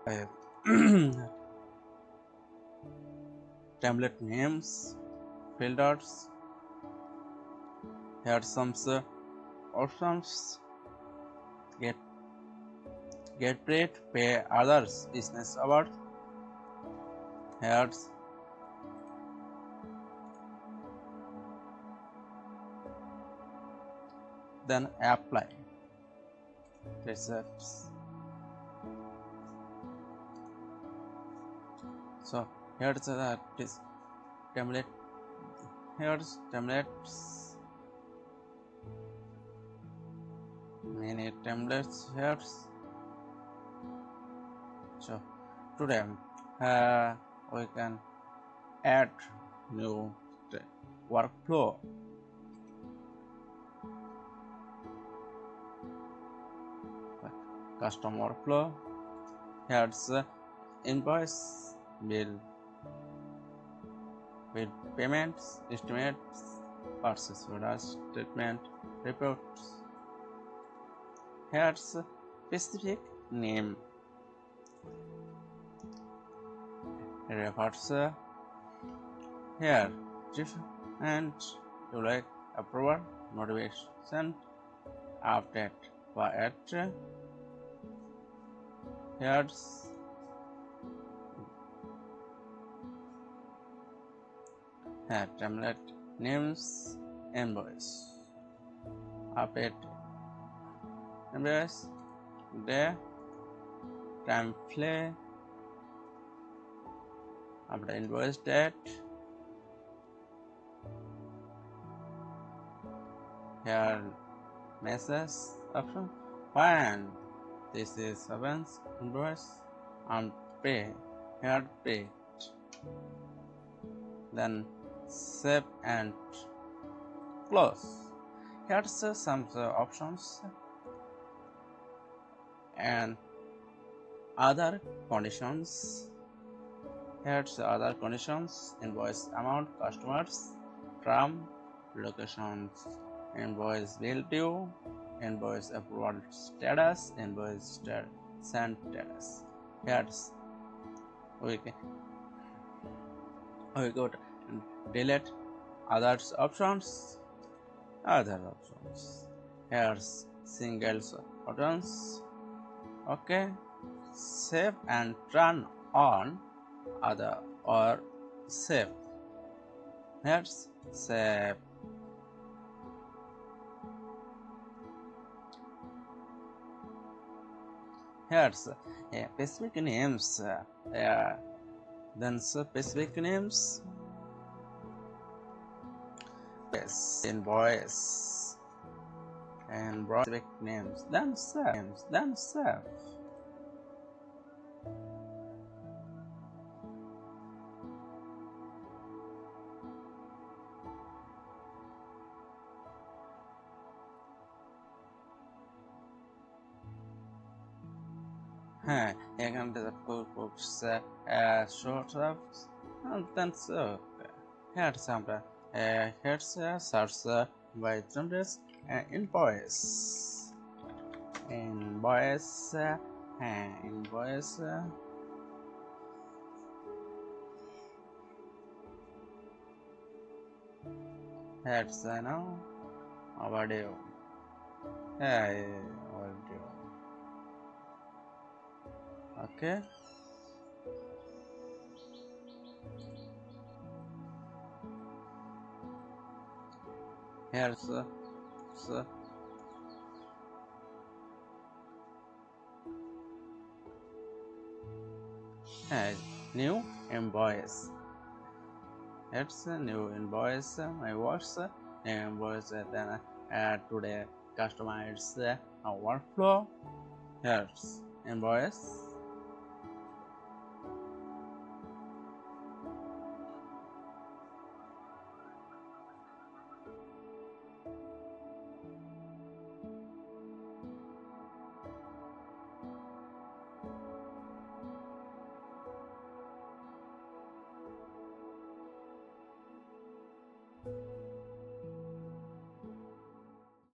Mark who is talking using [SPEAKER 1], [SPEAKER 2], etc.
[SPEAKER 1] uh, template names, filters. Here are some options. Get paid, pay others, business award. Here's then apply results. So here's this template. Here's templates. Many templates here. So today we can add new workflow. Custom workflow. Here's invoice, bill payments, estimates, purchase order statement, reports. Here's specific name. Refers here and you like approval, notification, update for it. Here's template names, invoice, update invoice, day, template, after invoice date. Here message option. When this is happens, invoice and pay. Here pay. Then save and close. Here's some options and other conditions. Here's other conditions: invoice amount, customers, term, locations, invoice bill due, invoice approval status, invoice sent status. Here's we got delete others options. Here's single buttons. Okay, save and turn on other or save. Here's save. Here's specific names. Then specific names. Yes, invoice and specific names. Then save. Again, the Quickbooks short ups and then so here's some here's search by templates invoice here's now audio audio. Okay. Here's new invoice. It's a new invoice. My works invoice. Then today customize our workflow. Here's invoice.